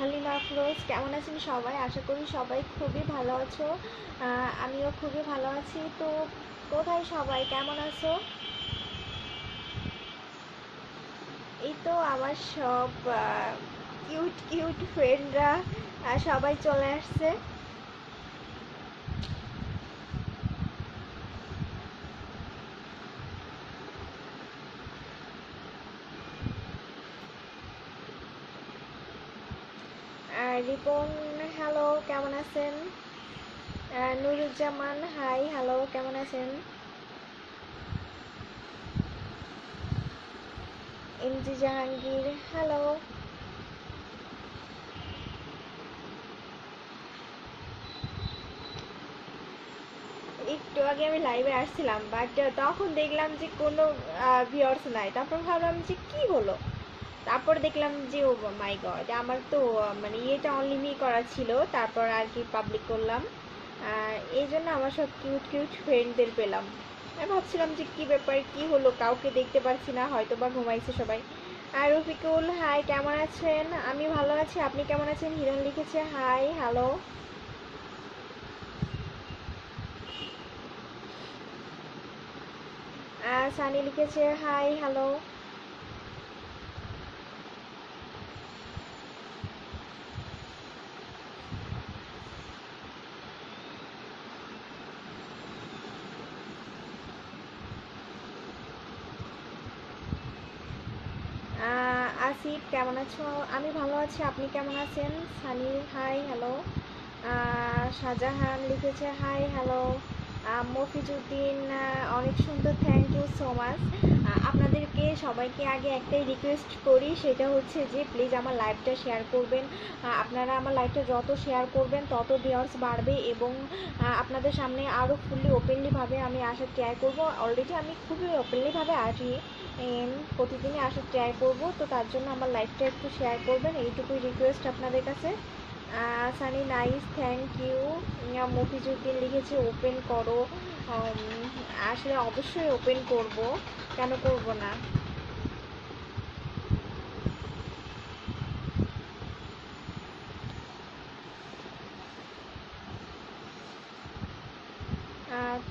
হালিমা আফরোজ, কেমন আছেন সবাই? আশা করি সবাই খুবই ভালো আছো। আমিও খুবই ভালো আছি। তো কোথায় সবাই, কেমন আছো? এই তো আমার সব কিউট কিউট ফ্রেন্ডরা সবাই চলে আসছে। রিপন, হ্যালো, কেমন আছেন? নুরুজ্জামান, হাই, হ্যালো, কেমন আছেন? MG Jahangir, hello. একটু আগে আমি লাইভে আসছিলাম, বাট তখন দেখলাম যে কোনো ভিউয়ার্স নাই। তারপর ভাবলাম যে কি হলো, তারপর দেখলাম যে ও মাই গড, আমার তো মানে ইয়েটা অনলিমি করা ছিল, তারপর আর কি পাবলিক করলাম। এই জন্য আমার সব কিউট কিউট ফ্রেন্ডদের পেলাম। আমি ভাবছিলাম যে কি ব্যাপার, কি হলো, কাউকে দেখতে পারছি না, হয়তো বা ঘুমাইছে সবাই। আর রফিকুল, হাই, কেমন আছেন? আমি ভালো আছি, আপনি কেমন আছেন? হিরণ লিখেছে হাই, হ্যালো। সানি লিখেছে হাই, হ্যালো। আসিফ, কেমন আছো? আমি ভালো আছি, আপনি কেমন আছেন? Sunny, high, hello. শাহজাহান লিখেছে হাই, হ্যালো। মফিজুদ্দিন, অনেক সুন্দর, থ্যাংক ইউ সো মাচ। আপনাদেরকে সবাইকে আগে একটাই রিকোয়েস্ট করি, সেটা হচ্ছে যে প্লিজ আমার লাইভটা শেয়ার করবেন। আপনারা আমার লাইভটা যত শেয়ার করবেন তত ভিউয়ার্স বাড়বে, এবং আপনাদের সামনে আরও ফুললি ওপেনলিভাবে আমি আসার ট্রাই করব। অলরেডি আমি খুবই ওপেনলিভাবে আসি, প্রতিদিনই আসার ট্রাই করব। তো তার জন্য আমার লাইভটা একটু শেয়ার করবেন, এইটুকুই রিকোয়েস্ট আপনাদের কাছে। Sunny, nice, thank you. Mafizuddin লিখেছে ওপেন করো। আসলে অবশ্যই ওপেন করব, কেন করব না।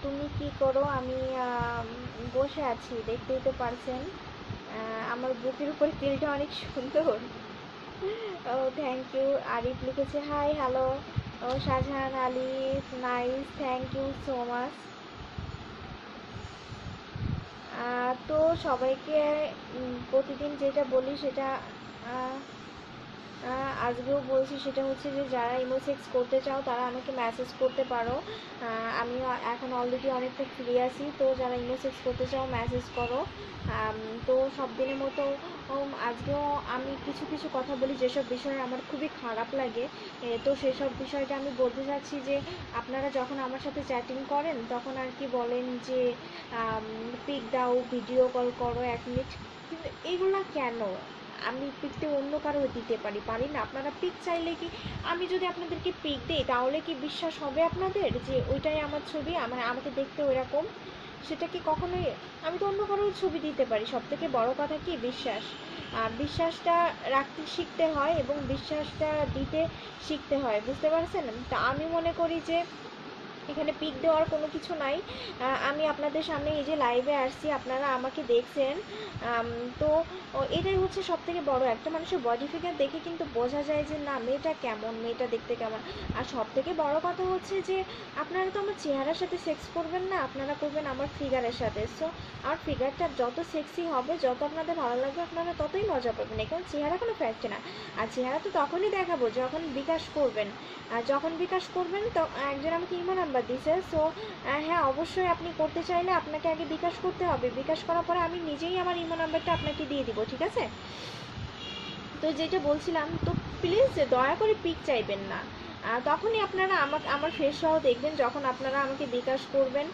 তুমি কি করো? আমি বসে আছি, দেখতেই তো পারছেন। আমার বুকের উপর তিলটা অনেক সুন্দর। ও থ্যাংক ইউ। আরিফ লিখেছে হাই, হ্যালো। ও Shahjahan Ali, nice, thank you so much. তো সবাইকে প্রতিদিন যেটা বলি সেটা আজকেও বলছি, সেটা হচ্ছে যে যারা ইমো সেক্স করতে চাও তারা আমাকে মেসেজ করতে পারো। আমি এখন অলরেডি অনেকটা ফ্রি আছি, তো যারা ইমো সেক্স করতে চাও মেসেজ করো। তো সব দিনের মতো আজকেও আমি কিছু কিছু কথা বলি যেসব বিষয়ে আমার খুবই খারাপ লাগে। তো সেসব বিষয়টা আমি বলতে চাচ্ছি যে আপনারা যখন আমার সাথে চ্যাটিং করেন তখন আর কি বলেন যে পিক দাও, ভিডিও কল করো 1 মিনিট, কিন্তু এগুলা কেন? আমি পিকটা অন্য কারো দিতে পারি না? আপনারা পিক চাইলে কি, আমি যদি আপনাদেরকে পিক দিই তাহলে কি বিশ্বাস হবে আপনাদের যে ওইটাই আমার ছবি, মানে আমাকে দেখতে ওইরকম? সেটা কি কখনোই? আমি তো অন্য কারোর ছবি দিতে পারি। সব থেকে বড় কথা কি বিশ্বাস। বিশ্বাসটা রাখতে শিখতে হয় এবং বিশ্বাসটা দিতে শিখতে হয়, বুঝতে পারছেন? তা আমি মনে করি যে এখানে পিক দেওয়ার কোনো কিছু নাই। আমি আপনাদের সামনে এই যে লাইভে আসছি, আপনারা আমাকে দেখছেন। তো এটাই হচ্ছে সব থেকে বড়, একটা মানুষের বডি ফিগার দেখে কিন্তু বোঝা যায় যে না, মেয়েটা কেমন, মেয়েটা দেখতে কেমন। আর সব থেকে বড় কথা হচ্ছে যে আপনারা তো আমার চেহারার সাথে সেক্স করবেন না, আপনারা করবেন আমার ফিগারের সাথে। সো আমার ফিগারটা যত সেক্সি হবে, যত আপনাদের ভালো লাগবে, আপনারা ততই মজা পাবেন। কারণ চেহারা কোনো ফ্যাক্ট না। আর চেহারা তো তখনই দেখাবো যখন বিকাশ করবেন। আর যখন বিকাশ করবেন তো একজন আমাকে ইমো নাম্বার দিয়েছে। সো হ্যাঁ, অবশ্যই আপনি করতে চাইলে আপনাকে আগে বিকাশ করতে হবে। বিকাশ করার পরে আমি নিজেই আমার ইমো নাম্বারটা আপনাকে দিয়ে দিব, ঠিক আছে? তো যেটা বলছিলাম, তো প্লিজ দয়া করে পিক চাইবেন না। তখনই আপনারা আমার ফেস সহ দেখবেন। যখন আপনারা আমাকে বিকাশ করবেন,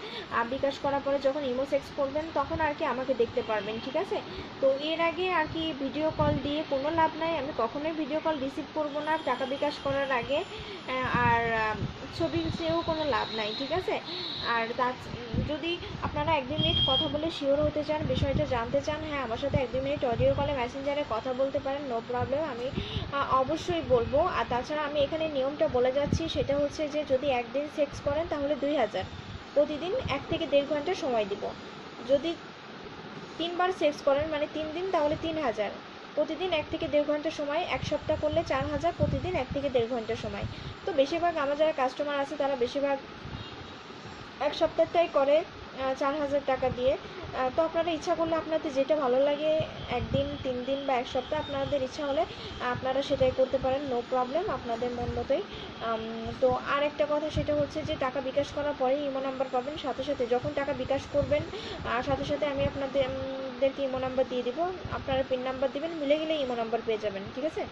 বিকাশ করার পরে যখন ইমো সেক্স করবেন তখন আর কি আমাকে দেখতে পারবেন, ঠিক আছে? তো এর আগে আর কি ভিডিও কল দিয়ে কোনো লাভ নাই, আমি কখনোই ভিডিও কল রিসিভ করব না টাকা বিকাশ করার আগে। আর ছবি চেয়েও কোনো লাভ নাই, ঠিক আছে? আর যদি আপনারা 1-2 মিনিট কথা বলে শিওর হতে চান, বিষয়টা জানতে চান, হ্যাঁ আমার সাথে 1-2 মিনিট অডিও কলে মেসেঞ্জারে কথা বলতে পারেন, নো প্রবলেম, আমি অবশ্যই বলবো। আর তাছাড়া আমি এখানে নিয়মটা বলে যাচ্ছি, সেটা হচ্ছে যে যদি একদিন সেক্স করেন তাহলে 2000, প্রতিদিন 1 থেকে 1.5 ঘন্টা সময় দিব। যদি 3 বার সেক্স করেন মানে 3 দিন, তাহলে 3000, প্রতিদিন 1 থেকে 1.5 ঘন্টা সময়, 1 সপ্তাহ করলে 4000, প্রতিদিন 1 থেকে 1.5 ঘন্টা সময়। তো বেশিরভাগ আমার যারা কাস্টমার আছে তারা বেশিরভাগ 1 সপ্তাহটাই করে 4000 টাকা দিয়ে। তো আপনারা ইচ্ছা করলে আপনাদের যেটা ভালো লাগে, 1 দিন, 3 দিন বা 1 সপ্তাহ, আপনাদের ইচ্ছা হলে আপনারা সেটাই করতে পারেন, নো প্রবলেম, আপনাদের মন মতোই। তো আর একটা কথা, সেটা হচ্ছে যে টাকা বিকাশ করার পরেই ইমো নাম্বার পাবেন, সাথে সাথে যখন টাকা বিকাশ করবেন সাথে সাথে আমি আপনাদেরকে ইমো নাম্বার দিয়ে দিব, আপনারা পিন নাম্বার দিবেন, মিলে গেলে ইমো নাম্বার পেয়ে যাবেন, ঠিক আছে?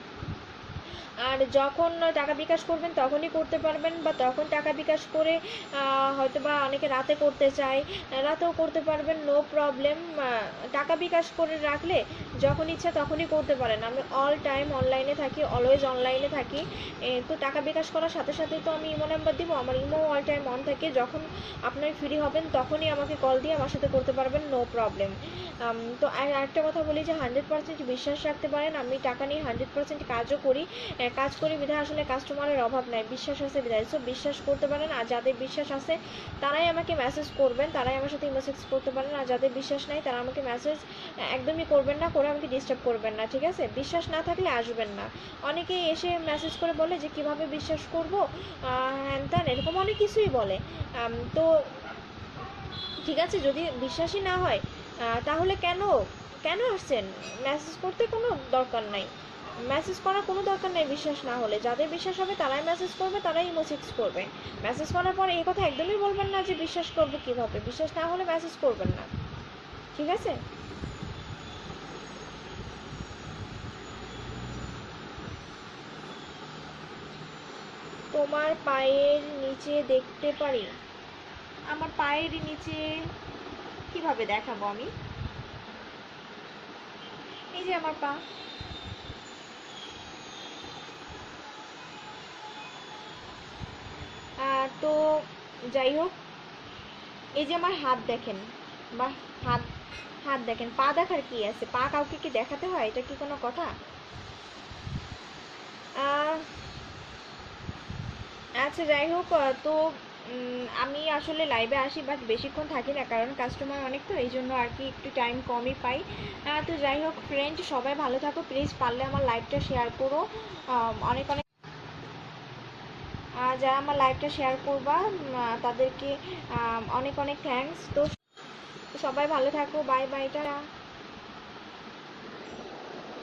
আর যখন টাকা বিকাশ করবেন তখনই করতে পারবেন, বা তখন টাকা বিকাশ করে হয়তো বা অনেকে রাতে করতে চায়, রাতেও করতে পারবেন, নো প্রবলেম। টাকা বিকাশ করে রাখলে যখন ইচ্ছা তখনই করতে পারেন, আমি অল টাইম অনলাইনে থাকি, অলওয়েজ অনলাইনে থাকি। তো টাকা বিকাশ করার সাথে সাথেই তো আমি ইমো নাম্বার দিব, আমার ইমো অল টাইম অন থাকে, যখন আপনার ফ্রি হবেন তখনই আমাকে কল দিয়ে আমার সাথে করতে পারবেন, নো প্রবলেম। তো আরেকটা কথা বলি যে 100% বিশ্বাস রাখতে পারেন, আমি টাকা নিয়ে 100% কাজও করি, কাজ করি বিধায় আসলে কাস্টমারের অভাব নাই, বিশ্বাস আছে বিধায়। সো বিশ্বাস করতে পারেন, আর যাদের বিশ্বাস আছে তারাই আমাকে মেসেজ করবেন, তারাই আমার সাথে মেসেজ করতে পারেন। আর যাদের বিশ্বাস নাই তারা আমাকে মেসেজ একদমই করবেন না, করে আমাকে ডিস্টার্ব করবেন না, ঠিক আছে? বিশ্বাস না থাকলে আসবেন না। অনেকেই এসে মেসেজ করে বলে যে কিভাবে বিশ্বাস করব, হ্যান ত্যান, এরকম অনেক কিছুই বলে। তো ঠিক আছে, যদি বিশ্বাসই না হয় তাহলে কেন কেন আসছেন? মেসেজ করতে কোনো দরকার নাই, মেসেজ করার কোনো দরকার নেই বিশ্বাস না হলে। যাদের বিশ্বাস হবে তারাই মেসেজ করবে, তারাই ইমোসেক্স করবে। মেসেজ করার পর এই কথা একদমই বলবেন না যে বিশ্বাস করবো কিভাবে, বিশ্বাস না হলে মেসেজ করবেন না, ঠিক আছে? তোমার পায়ের নিচে দেখতে পারি? আমার পায়ের নিচে কিভাবে দেখাবো আমি? এই যে আমার পা। তো যাই হোক, এই যে আমার হাত দেখেন, বা হাত হাত দেখেন, পা দেখার কি আছে? পা কাউকে কি দেখাতে হয়? এটা কি কোনো কথা? আহ, আচ্ছা যাই হোক, তো আমি আসলে লাইভে আসি বাট বেশিক্ষণ থাকি না, কারণ কাস্টমার অনেক, তো এই জন্য আর কি একটু টাইম কমই পাই। তো যাই হোক ফ্রেন্ড, সবাই ভালো থাকো, প্লিজ পারলে আমার লাইভটা শেয়ার করো। অনেক অনেক যারা আমার লাইভটা শেয়ার করবা তাদেরকে অনেক অনেক থ্যাঙ্কস। তো সবাই ভালো থাকো, বাই বাই, টাটা।